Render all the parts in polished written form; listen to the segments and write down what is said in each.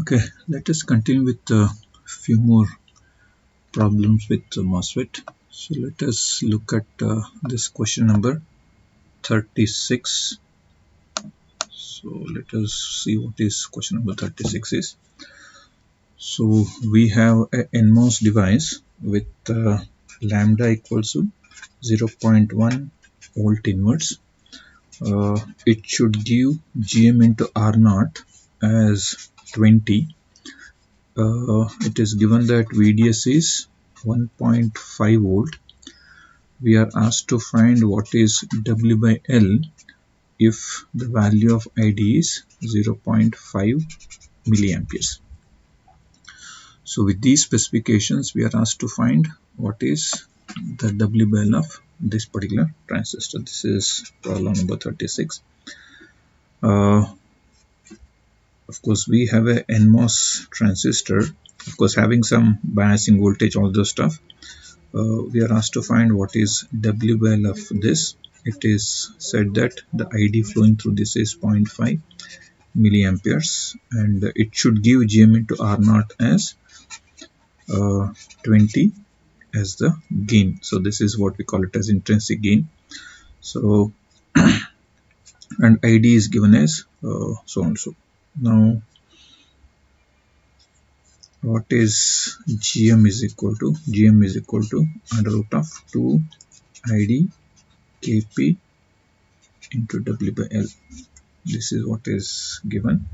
Okay, let us continue with a few more problems with MOSFET. So let us look at this question number 36. So let us see what is question number 36 is. So we have a NMOS device with lambda equals to 0.1 volt inverse. It should give GM into R naught as 20. It is given that VDS is 1.5 volt. We are asked to find what is W by L if the value of ID is 0.5 milliamperes. So with these specifications, we are asked to find what is the W by L of this particular transistor. This is problem number 36. Of course, we have a NMOS transistor, of course having some biasing voltage, all those stuff. We are asked to find what is W by L of this. It is said that the ID flowing through this is 0.5 milliamperes and it should give GM into R naught as 20 as the gain. So this is what we call it as intrinsic gain. So and ID is given as so and so. Now what is GM is equal to? GM is equal to under root of 2 ID Kp into W by L. This is what is given.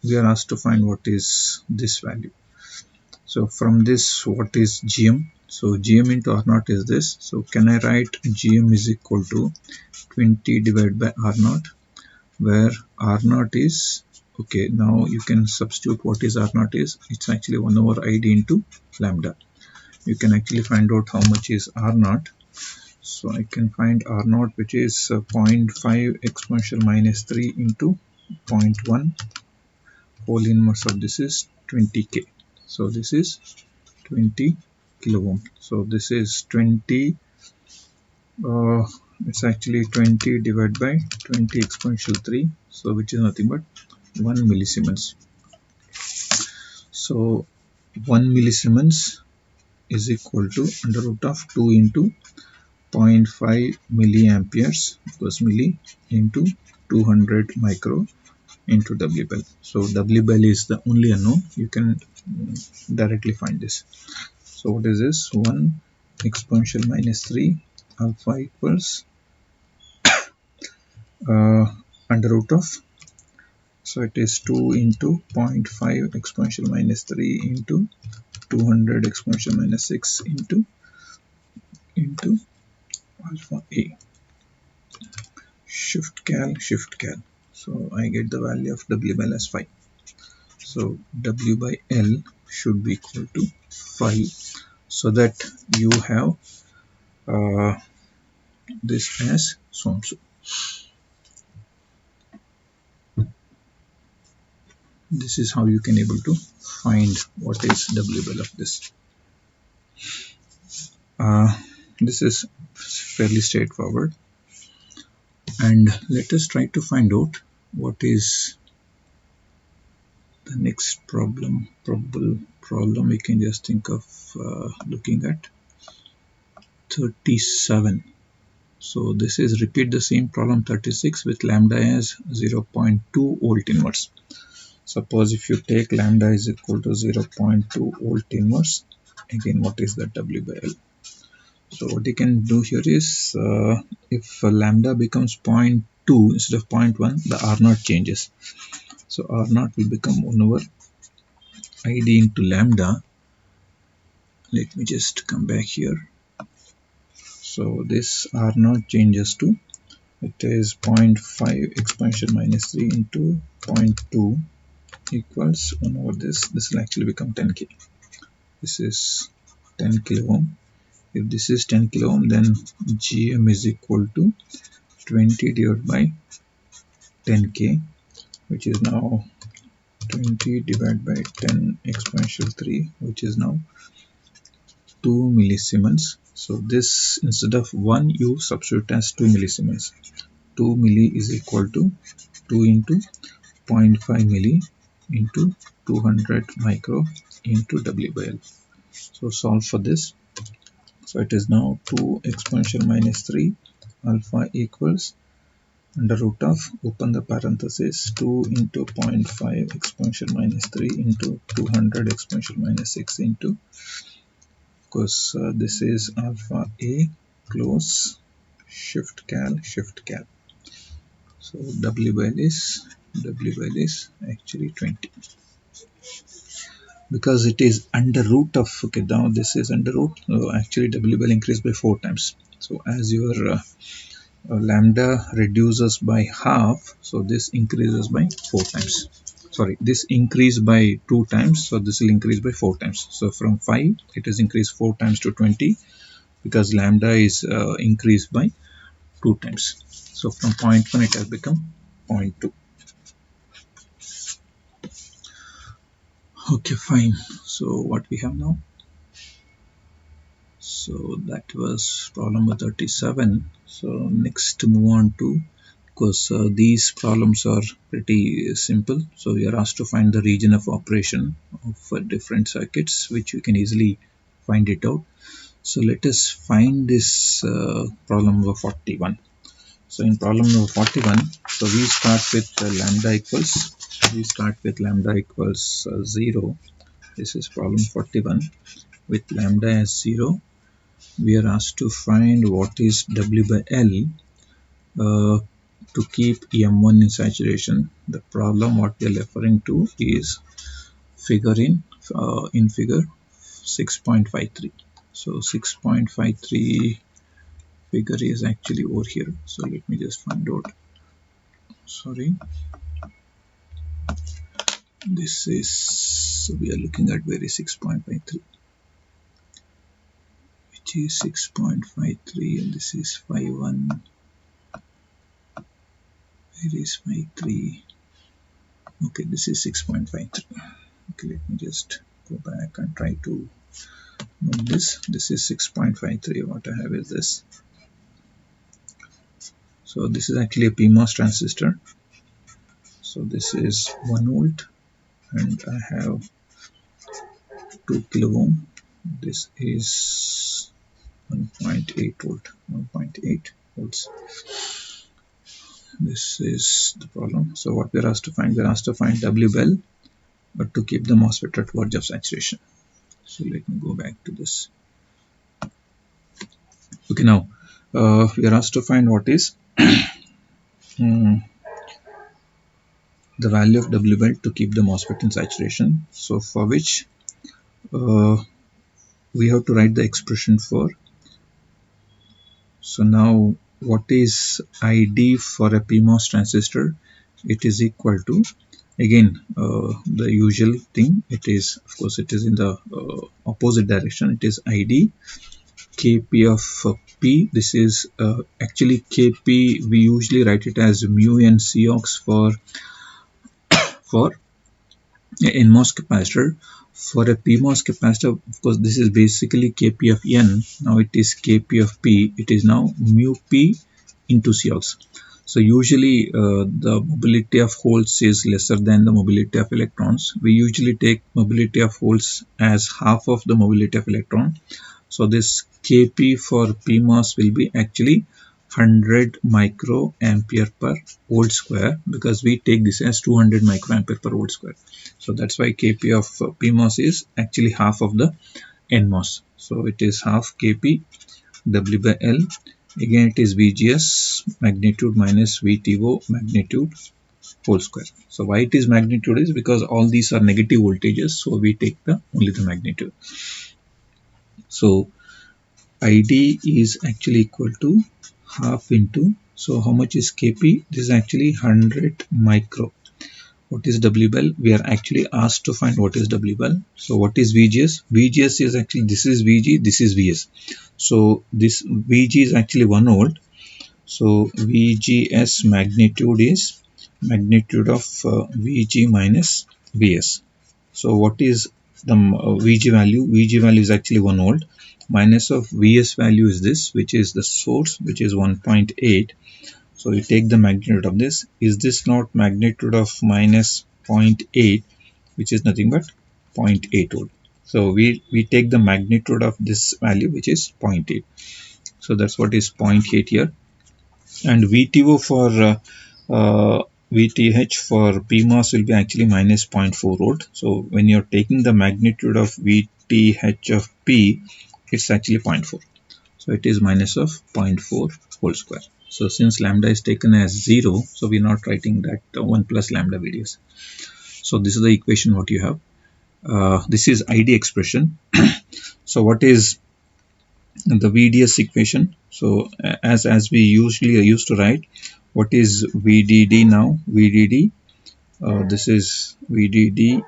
We are asked to find what is this value. So from this, what is GM? So GM into R naught is this. So can I write GM is equal to 20 divided by R naught, where R naught is, okay, now you can substitute what is R naught is. It's actually 1 over ID into lambda. You can actually find out how much is R naught. So I can find R naught, which is 0.5 exponential minus 3 into 0.1. Whole inverse of this is 20k. So this is 20 kilo ohm. So this is 20. It's actually 20 divided by 20 exponential 3. So which is nothing but 1 millisiemens. So 1 millisiemens is equal to under root of 2 into 0.5 milliamperes, because milli into 200 micro into W by L. So W by L is the only unknown. You can directly find this. So what is this? 1 exponential minus 3 alpha equals under root of, so it is 2 into 0.5 exponential minus 3 into 200 exponential minus 6 into alpha A. Shift cal. So I get the value of W by L as 5. So W by L should be equal to 5, so that you have this as so and so. This is how you can able to find what is W by L of this. This is fairly straightforward, and let us try to find out what is the next problem. Probable problem we can just think of looking at 37. So this is repeat the same problem 36 with lambda as 0.2 volt inverse. Suppose if you take lambda is equal to 0.2 volt inverse, again what is the W by L? So what you can do here is if lambda becomes 0.2 instead of 0.1, the R naught changes. So R naught will become 1 over ID into lambda. Let me just come back here. So this R naught changes to, it is 0.5 exponential minus 3 into 0.2 equals 1 over this. This will actually become 10k. This is 10 kilo ohm. If this is 10 kilo ohm, then GM is equal to 20 divided by 10k, which is now 20 divided by 10 exponential 3, which is now 2 millisiemens. So this, instead of 1, you substitute as 2 millisiemens. 2 milli is equal to 2 into 0.5 milli into 200 micro into W by L. So solve for this. So it is now 2 exponential minus 3 alpha equals under root of, open the parenthesis, 2 into 0.5 exponential minus 3 into 200 exponential minus 6 into, because this is alpha A, close, shift cal. So W by L is actually 20, because it is under root of, okay, now this is under root, actually W by L increased by 4 times. So as your lambda reduces by half, so this increases by 4 times. Sorry, this increased by 2 times, so this will increase by 4 times. So from 5 it is increased 4 times to 20, because lambda is increased by 2 times. So from 0.1 it has become 0.2. Okay, fine. So what we have now? So that was problem number 37. So next move on to, because these problems are pretty simple, so we are asked to find the region of operation of different circuits, which you can easily find it out. So let us find this problem number 41. So in problem number 41, so we start with lambda equals, 0. This is problem 41. With lambda as 0, we are asked to find what is W by L to keep M1 in saturation. The problem what we are referring to is figure in figure 6.53. So 6.53 figure is actually over here. So let me just find out. Sorry, this is, so we are looking at where is 6.53, which is 6.53, and this is 51. Where is 53? Okay, this is 6.53. Okay, let me just go back and try to note this. This is 6.53. What I have is this. So this is actually a PMOS transistor. So this is 1 volt, and I have 2 kilo ohm. This is 1.8 volt. 1.8 volts. This is the problem. So what we're asked to find? We're asked to find W by L, but to keep the MOSFET at verge of saturation. So let me go back to this. Okay, now we are asked to find what is the value of W by L to keep the MOSFET in saturation. So for which we have to write the expression for. So now what is ID for a PMOS transistor? It is equal to, again, the usual thing. It is, of course, it is in the opposite direction. It is ID Kp of P. This is actually Kp. We usually write it as mu n Cox for NMOS capacitor. For a PMOS capacitor, of course, this is basically Kp of n. Now it is Kp of P. It is now mu P into Cox. So usually the mobility of holes is lesser than the mobility of electrons. We usually take mobility of holes as half of the mobility of electron. So this Kp for PMOS will be actually 100 microampere per volt square, because we take this as 200 microampere per volt square. So that's why Kp of PMOS is actually half of the NMOS. So it is half Kp W by L. Again, it is VGS magnitude minus VTO magnitude whole square. So why it is magnitude is because all these are negative voltages, so we take only the magnitude. So ID is actually equal to half into, so how much is Kp? This is actually 100 micro. What is W by L? We are actually asked to find what is W by L. So what is VGS? VGS is actually, this is VG, this is VS. So this VG is actually 1 volt. So VGS magnitude is magnitude of VG minus VS. So what is the VG value? VG value is actually 1 volt. Minus of VS value is this, which is the source, which is 1.8. So you take the magnitude of this. Is this not magnitude of minus 0.8, which is nothing but 0.8 volt? So we take the magnitude of this value, which is 0.8. So that's what is 0.8 here. And VTO for VTH for PMOS will be actually minus 0.4 volt. So when you're taking the magnitude of VTH of P, it's actually 0.4. So it is minus of 0.4 whole square. So since lambda is taken as 0, so we're not writing that 1 plus lambda VDS. So this is the equation what you have. This is ID expression. So what is the VDS equation? So as we usually are used to write, what is VDD now? VDD, this is VDD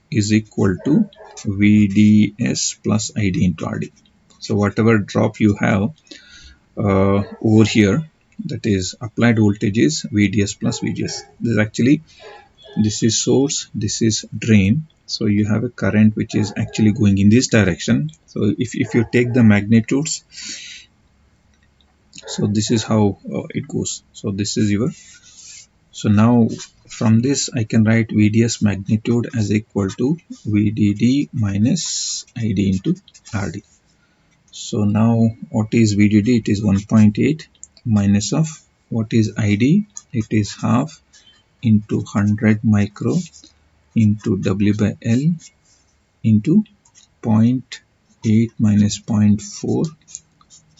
is equal to VDS plus ID into RD. So whatever drop you have over here, that is applied voltage, is VDS plus VGS. This is source, this is drain. So you have a current which is actually going in this direction. So if you take the magnitudes, so this is how it goes. So this is your, so now from this I can write VDS magnitude as equal to VDD minus ID into RD. So now what is VDD? It is 1.8 minus of what is ID? It is half into 100 micro into W by L into zero point 0.8 minus 0.4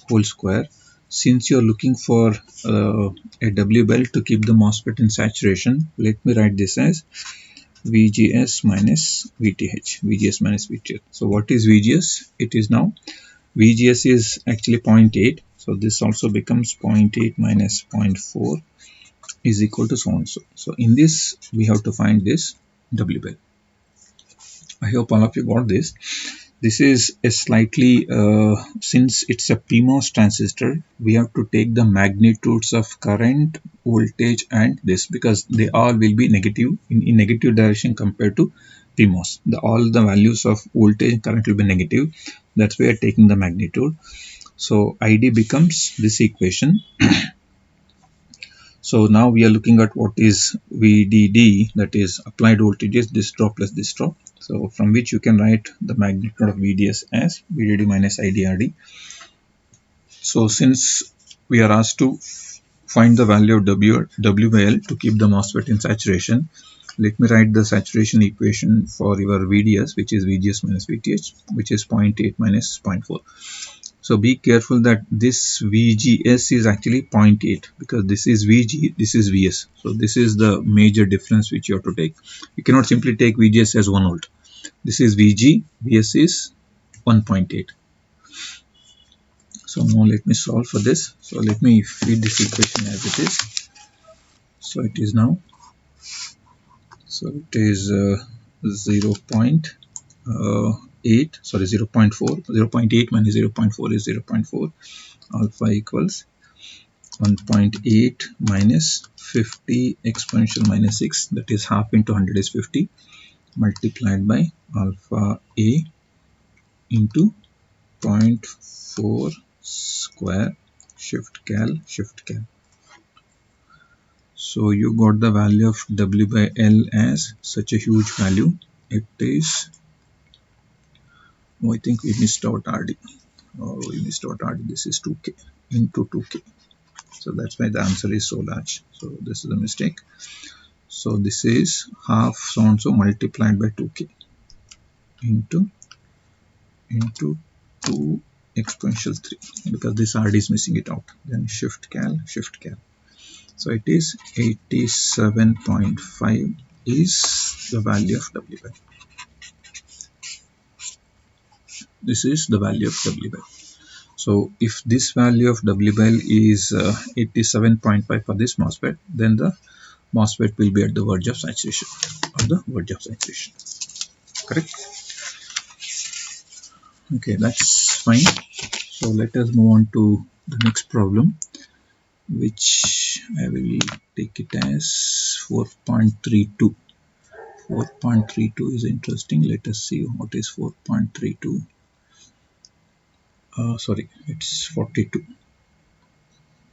whole square. Since you're looking for a W by L to keep the MOSFET in saturation, let me write this as VGS minus VTH. VGS minus VTH. So what is VGS? It is now VGS is actually 0.8. So this also becomes 0.8 minus 0.4 is equal to so and so. So in this we have to find this W by L. I hope all of you got this. This is a slightly, since it's a PMOS transistor, we have to take the magnitudes of current, voltage and this, because they all will be negative in negative direction compared to PMOS. All the values of voltage and current will be negative. That's why we are taking the magnitude. So ID becomes this equation. So now we are looking at what is VDD, that is applied voltages, this drop plus this drop. So from which you can write the magnitude of VDS as VDD minus IDRD. So since we are asked to find the value of W by L to keep the MOSFET in saturation, let me write the saturation equation for your VDS, which is VGS minus VTH, which is 0.8 minus 0.4. So be careful that this VGS is actually 0.8, because this is VG, this is VS. So this is the major difference which you have to take. You cannot simply take VGS as 1 volt. This is VG, VS is 1.8. So now let me solve for this. So let me feed this equation as it is. So it is now, so it is 0.8, sorry 0.4, 0.8 minus 0.4 is 0.4. Alpha equals 1.8 minus 50 exponential minus 6, that is half into 100 is 50, multiplied by alpha A into 0.4 square shift cal. So you got the value of W by L as such a huge value. It is, oh, I think we missed out RD. Oh, we missed out RD. This is 2K into 2K. So that's why the answer is so large. So this is a mistake. So this is half so and so multiplied by 2K into 2 exponential 3, because this RD is missing it out. Then shift cal. So it is 87.5 is the value of W by L. This is the value of W by L. So if this value of W by L is 87.5 for this MOSFET, then the MOSFET will be at the verge of saturation, correct? Okay, that's fine. So let us move on to the next problem, which I will take it as 4.32. 4.32 is interesting. Let us see what is 4.32. Sorry, it's 42.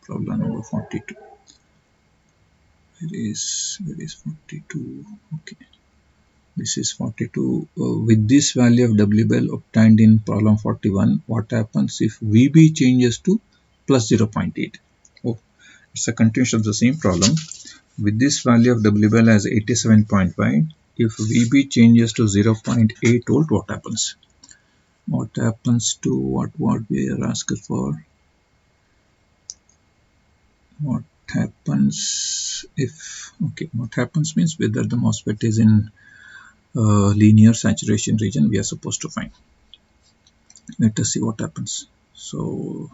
Problem number 42. Where is 42? Okay, this is 42. With this value of W bell obtained in problem 41, what happens if VB changes to plus 0.8? Oh, it's a continuation of the same problem. With this value of W bell as 87.5, if VB changes to 0.8 volt, what happens? What happens to what we are asked for? What happens if, okay, what happens means whether the MOSFET is in linear saturation region we are supposed to find. Let us see what happens. So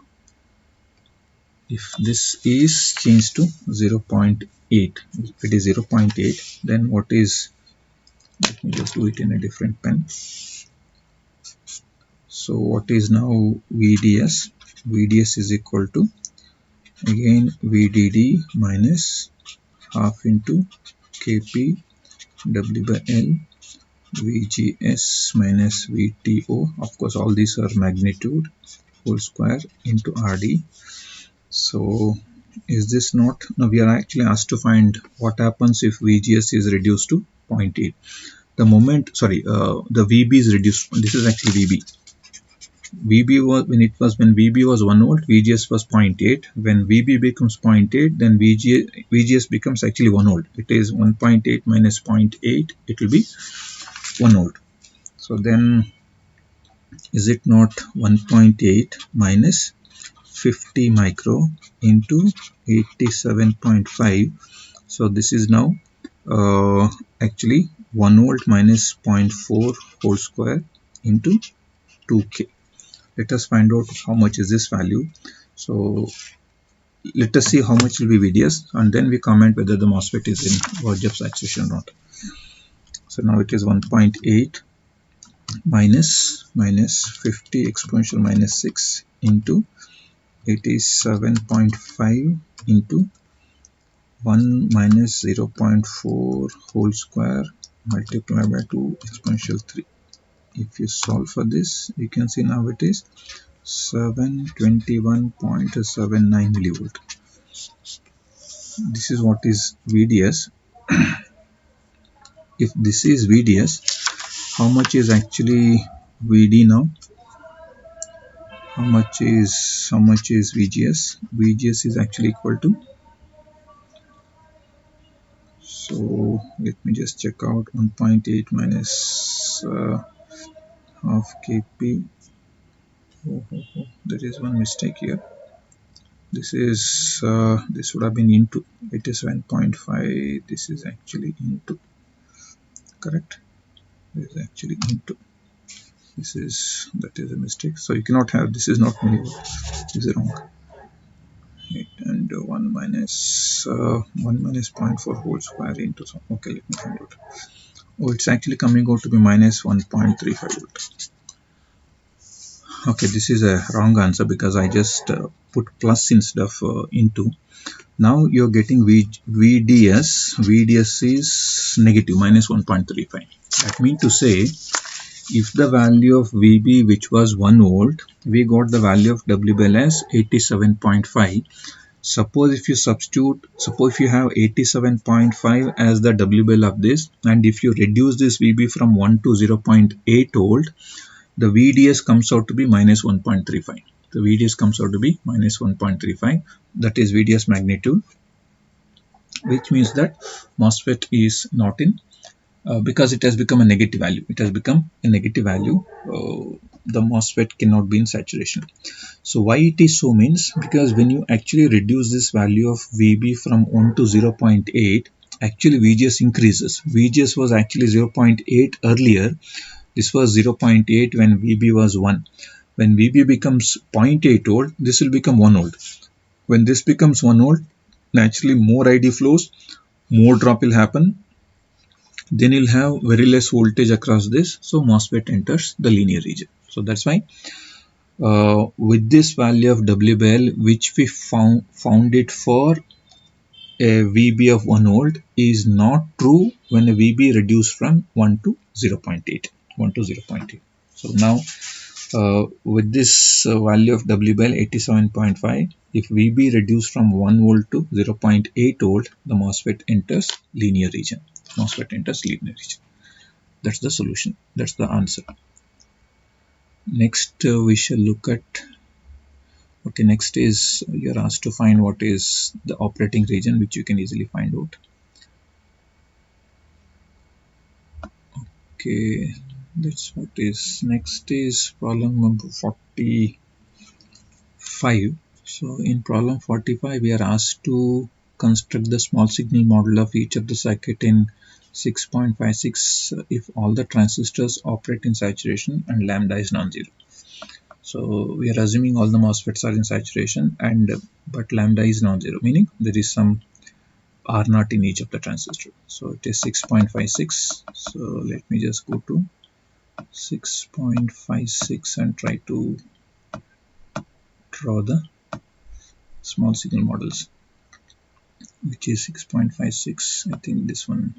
if this is changed to 0.8, if it is 0.8, then what is, let me just do it in a different pen. So what is now VDS? VDS is equal to, again, VDD minus half into Kp W by L VGS minus VTO. Of course, all these are magnitude whole square into RD. So is this not, now we are actually asked to find what happens if VGS is reduced to 0.8. The moment, sorry, the VB is reduced. This is actually VB. VB was when VB was 1 volt, VGS was 0.8. When VB becomes 0.8, then VGS becomes actually 1 volt. It is 1.8 minus 0.8. It will be 1 volt. So then, is it not 1.8 minus 50 micro into 87.5? So this is now actually 1 volt minus 0.4 whole square into 2K. Let us find out how much is this value. So let us see how much will be VDS, and then we comment whether the MOSFET is in verge of saturation or not. So now it is 1.8 minus 50 exponential minus 6 into 87.5 into 1 minus 0.4 whole square multiplied by 2 exponential 3. If you solve for this, you can see now it is 721.79 millivolt. This is what is VDS. If this is VDS, how much is actually VD now? How much is VGS? VGS is actually equal to, so let me just check out, 1.8 minus half Kp. There is one mistake here. This is this would have been into 87.5. This is actually into, correct? This is actually into. This is, that is a mistake. So you cannot have, this is not millivolt. This is wrong. 8 and 1 minus 0.4 whole square into some. Okay, let me find out. Oh, it's actually coming out to be minus 1.35 volt. Okay, this is a wrong answer because I just put plus instead of into. Now you're getting VDS. VDS is negative, minus 1.35. That means to say, if the value of VB, which was 1 volt, we got the value of W bell as 87.5. Suppose if you substitute, suppose if you have 87.5 as the W bell of this, and if you reduce this VB from 1 to 0.8 volt, the VDS comes out to be minus 1.35. The VDS comes out to be minus 1.35. That is VDS magnitude, which means that MOSFET is not in, because it has become a negative value. It has become a negative value. The MOSFET cannot be in saturation. So why it is so means, because when you actually reduce this value of VB from 1 to 0.8, actually VGS increases. VGS was actually 0.8 earlier. This was 0.8 when VB was 1. When VB becomes 0.8 volt, this will become 1 volt. When this becomes 1 volt, naturally more ID flows, more drop will happen. Then you'll have very less voltage across this. So MOSFET enters the linear region. So that's why with this value of W bell, which we found it for a VB of 1 volt, is not true when a VB reduced from 1 to 0.8. 1 to 0.8. So now With this value of W by L 87.5, if VB reduced from 1 volt to 0.8 volt, the MOSFET enters linear region. MOSFET enters linear region. That's the solution. That's the answer. Next, we shall look at. Okay, next is you're asked to find what is the operating region, which you can easily find out. Okay, that's what is. Next is problem number 45. So in problem 45, we are asked to construct the small signal model of each of the circuit in 6.56 if all the transistors operate in saturation and lambda is non-zero. So we are assuming all the MOSFETs are in saturation and but lambda is non-zero, meaning there is some R naught in each of the transistors. So it is 6.56. So let me just go to 6.56 and try to draw the small signal models, which is 6.56. I think this one,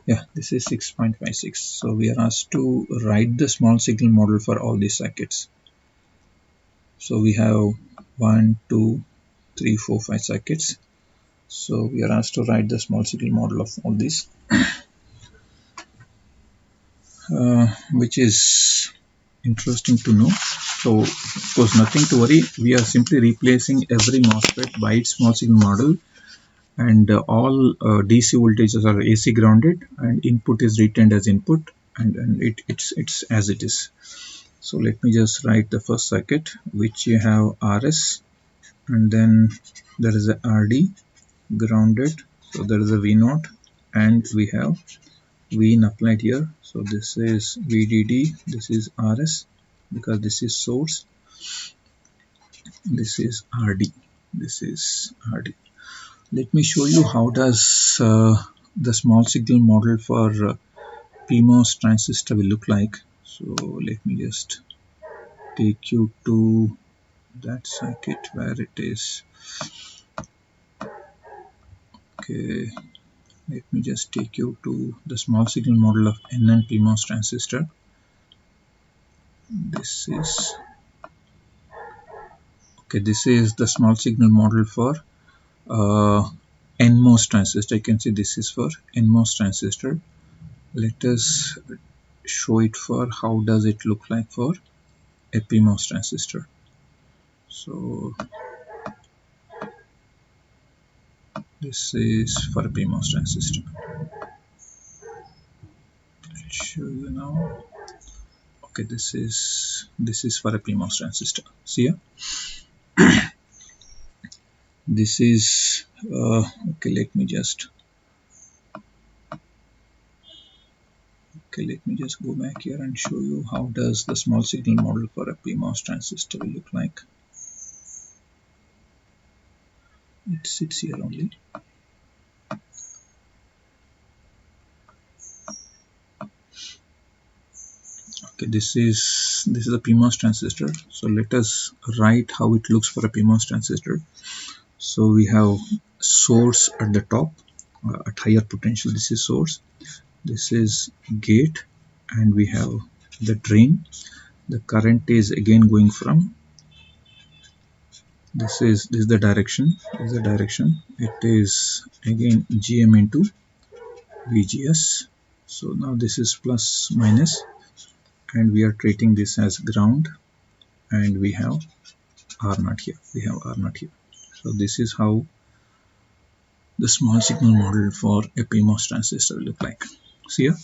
yeah, this is 6.56. So we are asked to write the small signal model for all these circuits. So we have 1, 2, 3, 4, 5 circuits. So we are asked to write the small signal model of all these, which is interesting to know. So of course nothing to worry, we are simply replacing every MOSFET by its small signal model, and all DC voltages are AC grounded and input is retained as input, and it's as it is. So let me just write the first circuit, which you have RS, and then there is a RD grounded, so there is a V0, and we have Vin applied here. So this is VDD, this is RS because this is source, this is RD, this is RD. Let me show you how does the small signal model for PMOS transistor will look like. So let me just take you to that circuit where it is. Okay, let me just take you to the small signal model of NN PMOS transistor. This is okay. This is the small signal model for NMOS transistor. You can see this is for NMOS transistor. Let us show it for how does it look like for a PMOS transistor. So this is for a PMOS transistor. I'll show you now. Okay, this is for a PMOS transistor. See here. This is okay. Let me just go back here and show you how does the small signal model for a PMOS transistor will look like. It sits here only. Okay, this is a PMOS transistor. So let us write how it looks for a PMOS transistor. So we have source at the top at higher potential. This is source, this is gate, and we have the drain. The current is again going from this is the direction. It is again GM into VGS. So now this is plus minus, and we are treating this as ground, and we have R0 here. So this is how the small signal model for a PMOS transistor will look like. See here,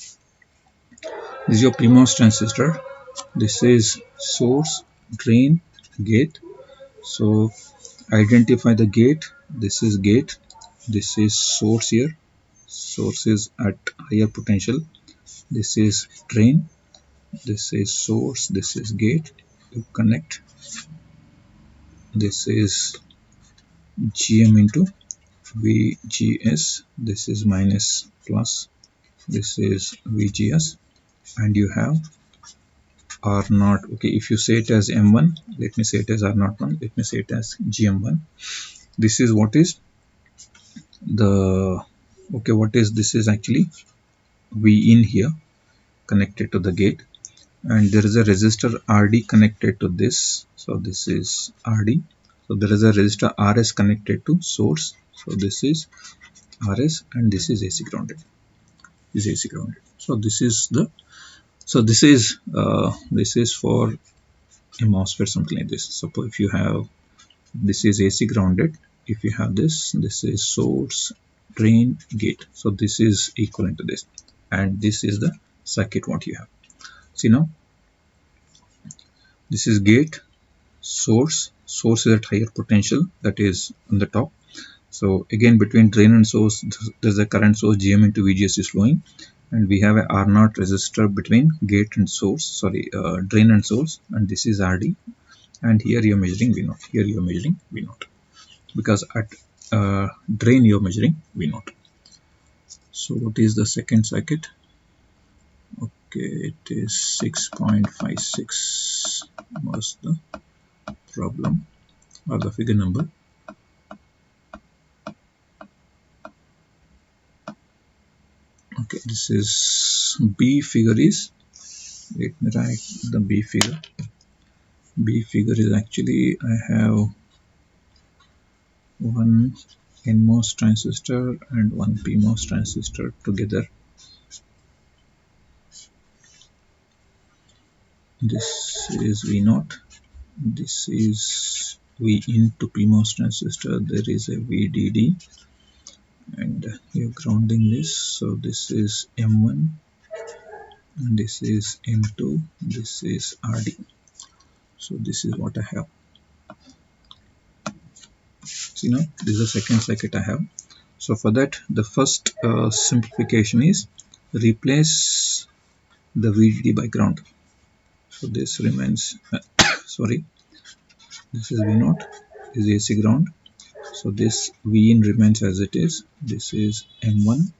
this is your PMOS transistor. This is source, drain, gate. So identify the gate. This is gate. This is source here. Source is at higher potential. This is drain. This is source. This is gate. You connect. This is GM into VGS. This is minus plus. This is VGS, and you have R0. Okay, if you say it as M1, let me say it as R01. Let me say it as GM1. This is what is the this is actually V in here connected to the gate, and there is a resistor RD connected to this. So this is RD. So there is a resistor RS connected to source. So this is RS, and this is AC grounded. This is AC grounded. So this is the this is for a MOSFET, something like this. Suppose if you have, this is AC grounded. If you have this is source, drain, gate. So this is equivalent to this, and this is the circuit what you have. See now, this is gate, source is at higher potential, that is on the top. So again, between drain and source, there's a current source GM into VGS is flowing, and we have a R0 resistor between gate and source, drain and source, and this is RD, and here you're measuring V0. Here you're measuring V0 because at drain you're measuring V0. So what is the second circuit? Okay, it is 6.56 was the problem or the figure number. Okay, this is B figure is, let me write the B figure. B figure is actually, I have one NMOS transistor and one PMOS transistor together. This is V0. This is V into PMOS transistor. There is a VDD, and you're grounding this. So this is M1, and this is M2. This is RD. So this is what I have. See now, this is the second circuit I have. So for that, the first simplification is replace the VDD by ground. So this remains, sorry, this is V0, this is AC ground. So this V in remains as it is. This is M1,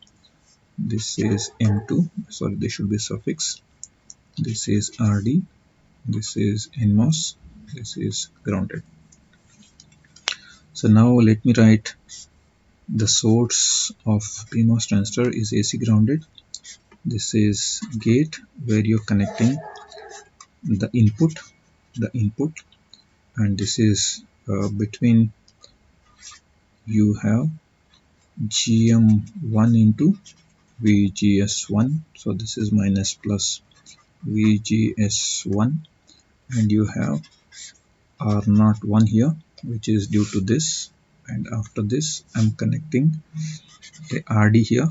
this is M2, sorry, there should be suffix. This is RD, this is NMOS, this is grounded. So now let me write the source of PMOS transistor is AC grounded. This is gate where you're connecting the input, and this is between, you have GM1 into VGS1. So this is minus plus VGS1, and you have R01 here, which is due to this, and after this I'm connecting a RD here.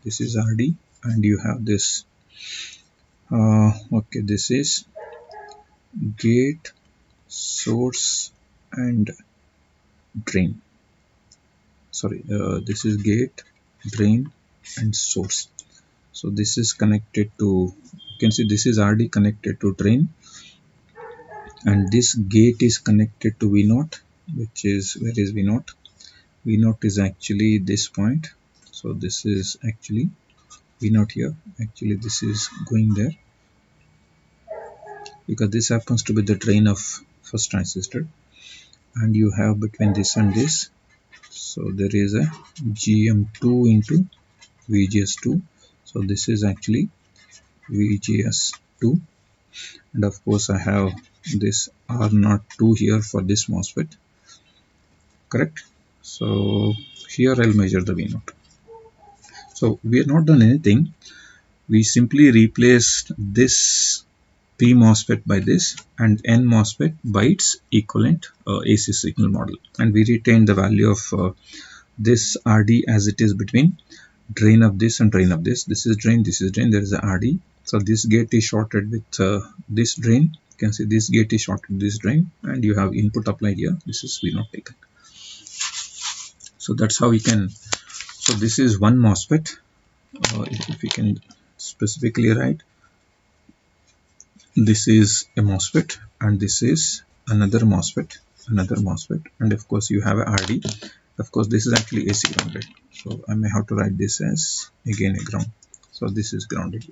This is RD, and you have this okay, this is gate, source, and drain. Sorry, this is gate, drain, and source. So this is connected to, you can see this is RD connected to drain, and this gate is connected to V0, which is, where is V0? V0 is actually this point. So this is actually V0 here. Actually this is going there because this happens to be the drain of first transistor, and you have between this and this, so there is a GM2 into VGS2. So this is actually VGS2, and of course I have this R02 here for this MOSFET, correct? So here I'll measure the V0. So we have not done anything, we simply replaced this P MOSFET by this and N MOSFET by its equivalent AC signal model, and we retain the value of this RD as it is between drain of this and drain of this. This is drain, this is drain, there is a RD. So this gate is shorted with this drain. You can see this gate is shorted with this drain, and you have input applied here. This is V0 taken. So that's how we can. So this is one MOSFET. If we can specifically write, this is a MOSFET, and this is another MOSFET, and of course you have a RD. Of course this is actually AC grounded, so I may have to write this as again a ground. So this is grounded.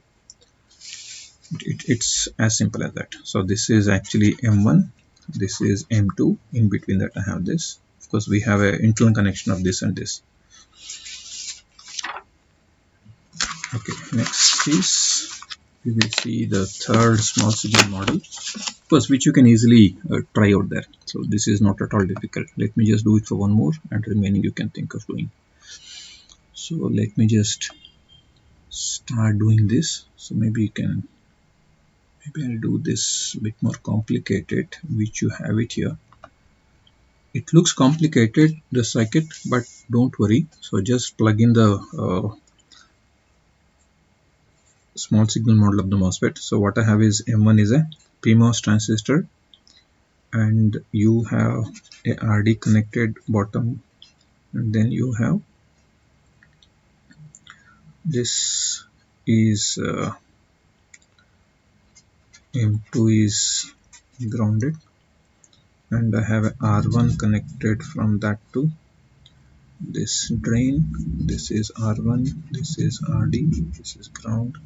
It's as simple as that. So this is actually M1, this is M2, in between that I have this. Of course we have an internal connection of this and this. Okay, next is we will see the third small signal model, first, which you can easily try out there. So this is not at all difficult. Let me just do it for one more, and remaining you can think of doing. So let me just start doing this. So maybe I'll do this a bit more complicated, which you have it here. It looks complicated, the circuit, but don't worry. So just plug in the small signal model of the MOSFET. So what I have is M1 is a PMOS transistor, and you have a RD connected bottom, and then you have this is M2 is grounded, and I have a R1 connected from that to this drain. This is R1, this is RD, this is ground,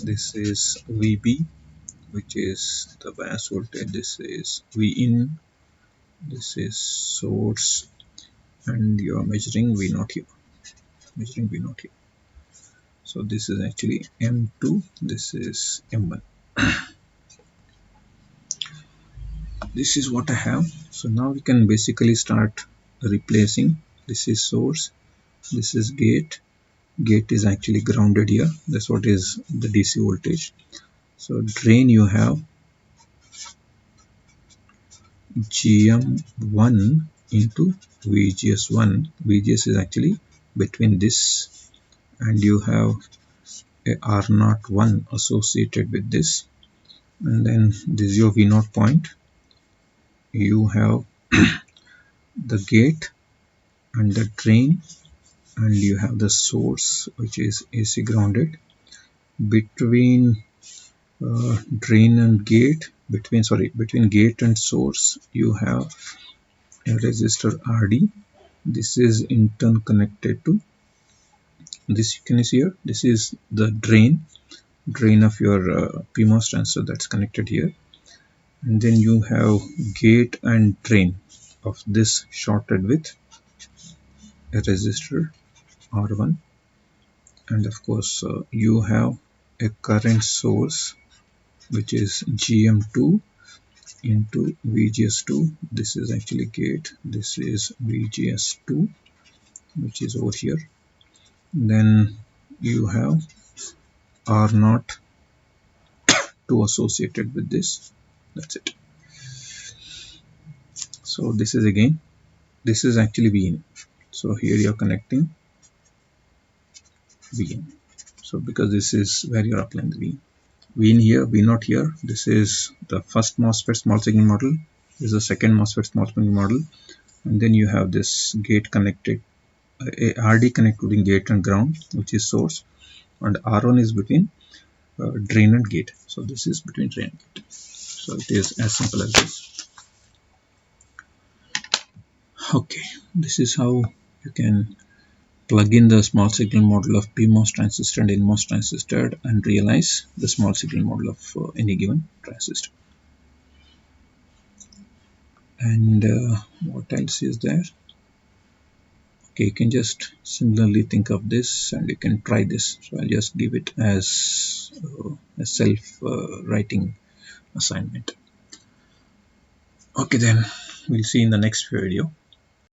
this is VB, which is the bias voltage, this is Vin, this is source, and you are measuring V0 here, So this is actually M2, this is M1. This is what I have. So now we can basically start replacing. This is source, this is gate. Gate is actually grounded here. That's what is the DC voltage. So drain, you have GM1 into VGS1. VGS is actually between this, and you have a R01 associated with this, and then this is your V0 point. You have the gate and the drain, and you have the source, which is AC grounded. Between drain and gate, between gate and source, you have a resistor RD. This is in turn connected to this. You can see here, this is the drain of your PMOS transistor that's connected here, and then you have gate and drain of this shorted with a resistor R1, and of course you have a current source, which is GM2 into VGS2. This is actually gate, this is VGS2, which is over here. Then you have R0 2 associated with this. That's it. So this is actually Vin. So here you are connecting Vin. So because this is where you are applying the Vin here, V0 here. This is the first MOSFET small signal model. This is the second MOSFET small signal model, and then you have this gate connected, a RD connecting gate and ground, which is source, and R1 is between drain and gate. So this is between drain and gate. So it is as simple as this. Okay, this is how you can plug in the small signal model of PMOS transistor and NMOS transistor and realize the small signal model of any given transistor. And what else is there? Okay, you can just similarly think of this, and you can try this. So I'll just give it as a self-writing assignment. Okay, then we'll see in the next video.